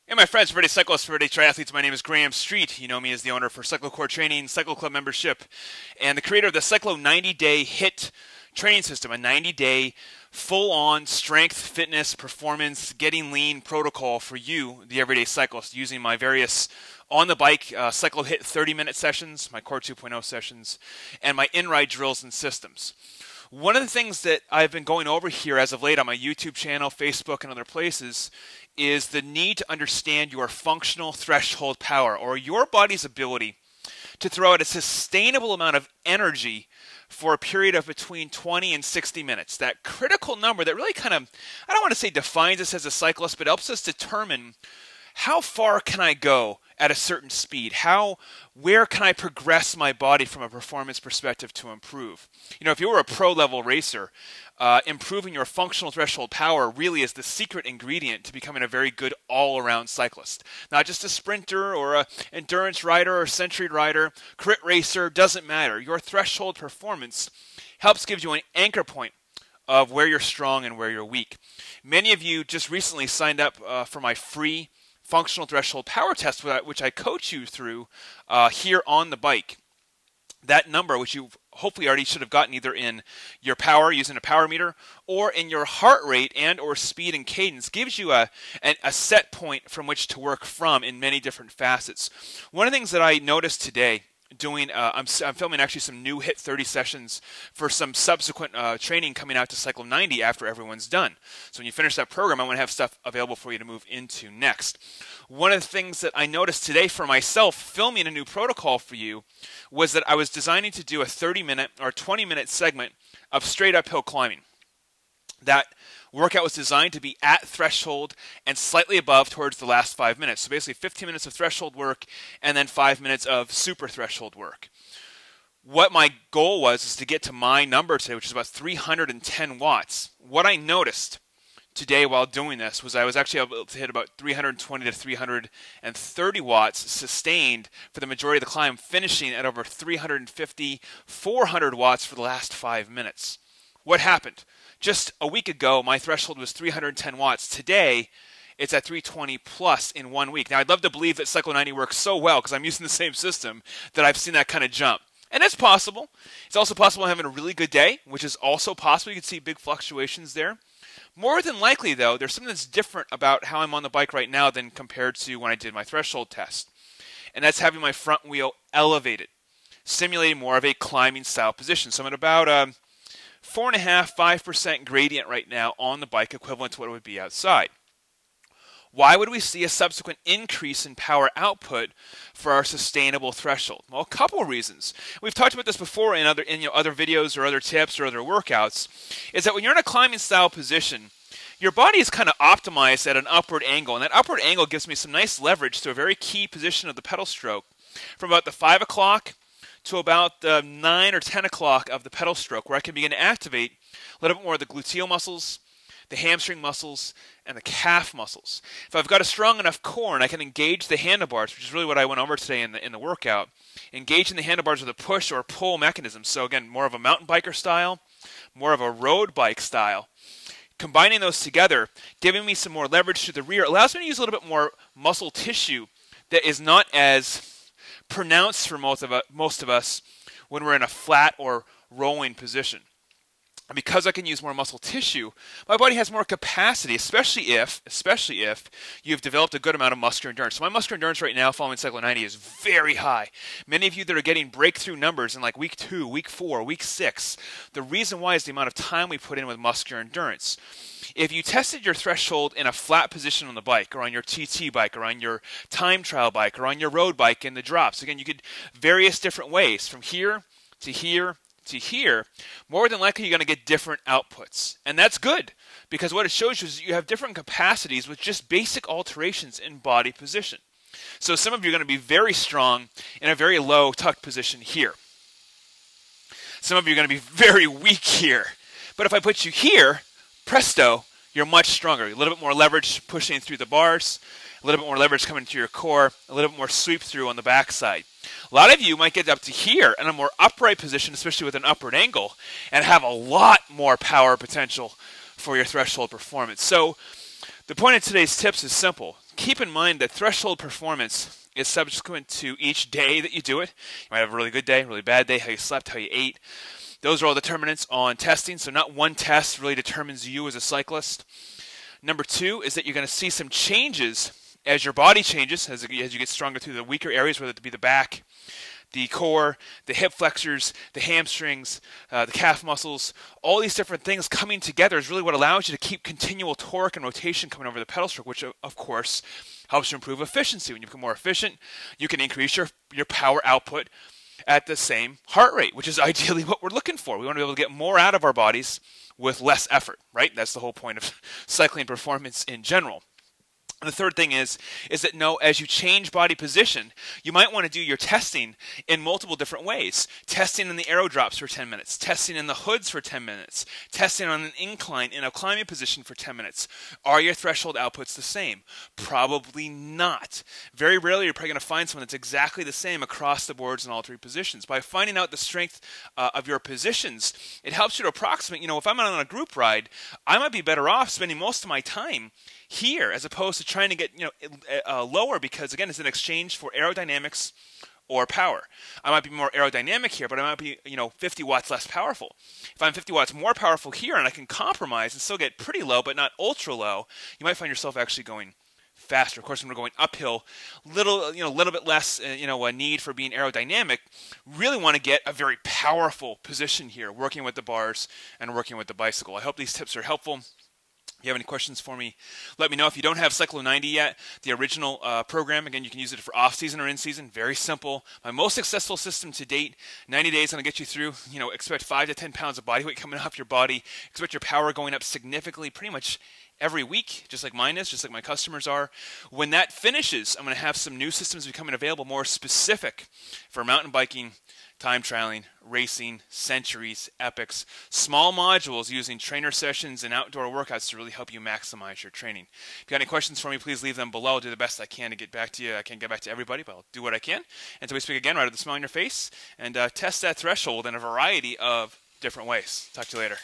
Hey my friends, everyday cyclists, everyday triathletes, my name is Graeme Street. You know me as the owner for cyclo-core training, cyclo-club membership, and the creator of the Cyclo 90-day HIT training system, a 90-day full-on strength, fitness, performance, getting lean protocol for you, the everyday cyclist, using my various on-the-bike Cyclo HIT 30-minute sessions, my Core 2.0 sessions, and my in-ride drills and systems. One of the things that I've been going over here as of late on my YouTube channel, Facebook, and other places is the need to understand your functional threshold power, or your body's ability to throw out a sustainable amount of energy for a period of between 20 and 60 minutes. That critical number that really kind of, I don't want to say defines us as a cyclist, but helps us determine how far can I go at a certain speed? Where can I progress my body from a performance perspective to improve? You know, if you were a pro-level racer, improving your functional threshold power really is the secret ingredient to becoming a very good all-around cyclist. Not just a sprinter or an endurance rider or century rider, crit racer, doesn't matter. Your threshold performance helps give you an anchor point of where you're strong and where you're weak. Many of you just recently signed up for my free functional threshold power test, which I coach you through here on the bike. That number, which you hopefully already should have gotten either in your power using a power meter or in your heart rate and or speed and cadence, gives you a set point from which to work from in many different facets. One of the things that I noticed today doing, I'm filming actually some new HIT 30 sessions for some subsequent training coming out to Cyclo 90 after everyone's done. So when you finish that program, I want to have stuff available for you to move into next. One of the things that I noticed today for myself filming a new protocol for you was that I was designing to do a 30-minute or 20-minute segment of straight uphill climbing. That workout was designed to be at threshold and slightly above towards the last 5 minutes. So basically 15 minutes of threshold work and then 5 minutes of super threshold work. What my goal was is to get to my number today, which is about 310 watts. What I noticed today while doing this was I was actually able to hit about 320 to 330 watts sustained for the majority of the climb, finishing at over 350, 400 watts for the last 5 minutes. What happened? Just a week ago, my threshold was 310 watts. Today, it's at 320 plus in 1 week. Now, I'd love to believe that Cyclo 90 works so well, because I'm using the same system, that I've seen that kind of jump. And it's possible. It's also possible I'm having a really good day, which is also possible. You can see big fluctuations there. More than likely, though, there's something that's different about how I'm on the bike right now than compared to when I did my threshold test. And that's having my front wheel elevated, simulating more of a climbing style position. So I'm at about 4.5–5% gradient right now on the bike, equivalent to what it would be outside. Why would we see a subsequent increase in power output for our sustainable threshold? Well, a couple of reasons. We've talked about this before in other videos or other tips or other workouts, is that when you're in a climbing style position, your body is kind of optimized at an upward angle, and that upward angle gives me some nice leverage to a very key position of the pedal stroke from about the 5 o'clock to about the 9 or 10 o'clock of the pedal stroke, where I can begin to activate a little bit more of the gluteal muscles, the hamstring muscles, and the calf muscles. If I've got a strong enough core and I can engage the handlebars, which is really what I went over today in the workout, engaging the handlebars with a push or pull mechanism. So again, more of a mountain biker style, more of a road bike style. Combining those together, giving me some more leverage to the rear, allows me to use a little bit more muscle tissue that is not as pronounced for most of us when we're in a flat or rowing position. And because I can use more muscle tissue, my body has more capacity, especially if you've developed a good amount of muscular endurance. So my muscular endurance right now following Cyclo 90 is very high. Many of you that are getting breakthrough numbers in like week 2, week 4, week 6, the reason why is the amount of time we put in with muscular endurance. If you tested your threshold in a flat position on the bike, or on your TT bike, or on your time trial bike, or on your road bike in the drops, again, you could various different ways from here to here to here, more than likely you're going to get different outputs. And that's good, because what it shows you is you have different capacities with just basic alterations in body position. So some of you are going to be very strong in a very low tucked position here. Some of you are going to be very weak here. But if I put you here, presto, you're much stronger. A little bit more leverage pushing through the bars, a little bit more leverage coming to your core, a little bit more sweep through on the backside. A lot of you might get up to here in a more upright position, especially with an upward angle, and have a lot more power potential for your threshold performance. So the point of today's tips is simple. keep in mind that threshold performance is subsequent to each day that you do it. You might have a really good day, really bad day, how you slept, how you ate. Those are all determinants on testing, so not one test really determines you as a cyclist. Number two is that you're going to see some changes as your body changes, as you get stronger through the weaker areas, whether it be the back, the core, the hip flexors, the hamstrings, the calf muscles. All these different things coming together is really what allows you to keep continual torque and rotation coming over the pedal stroke, which of course helps you improve efficiency. When you become more efficient, you can increase your power output at the same heart rate, which is ideally what we're looking for. We want to be able to get more out of our bodies with less effort, right? That's the whole point of cycling performance in general. And the third thing is that as you change body position, you might want to do your testing in multiple different ways. Testing in the aero drops for 10 minutes, testing in the hoods for 10 minutes, testing on an incline in a climbing position for 10 minutes. Are your threshold outputs the same? Probably not. Very rarely you're probably going to find someone that's exactly the same across the boards in all three positions. By finding out the strength of your positions, it helps you to approximate, if I'm on a group ride, I might be better off spending most of my time here as opposed to trying to get lower, because again, it's an exchange for aerodynamics or power. I might be more aerodynamic here, but I might be 50 watts less powerful. If I'm 50 watts more powerful here and I can compromise and still get pretty low but not ultra low, you might find yourself actually going faster. Of course, when we're going uphill, little bit less a need for being aerodynamic. Really want to get a very powerful position here, working with the bars and working with the bicycle. I hope these tips are helpful. If you have any questions for me, let me know. If you don't have Cyclo 90 yet, the original program, again, you can use it for off-season or in-season. Very simple. My most successful system to date, 90 days going to get you through. Expect 5 to 10 pounds of body weight coming off your body. Expect your power going up significantly pretty much every week, just like mine is, just like my customers are. When that finishes, I'm going to have some new systems becoming available more specific for mountain biking, time trialing, racing, centuries, epics, small modules using trainer sessions and outdoor workouts to really help you maximize your training. If you got any questions for me, please leave them below. I'll do the best I can to get back to you. I can't get back to everybody, but I'll do what I can. Until we speak again, right with a smile on your face, and test that threshold in a variety of different ways. Talk to you later.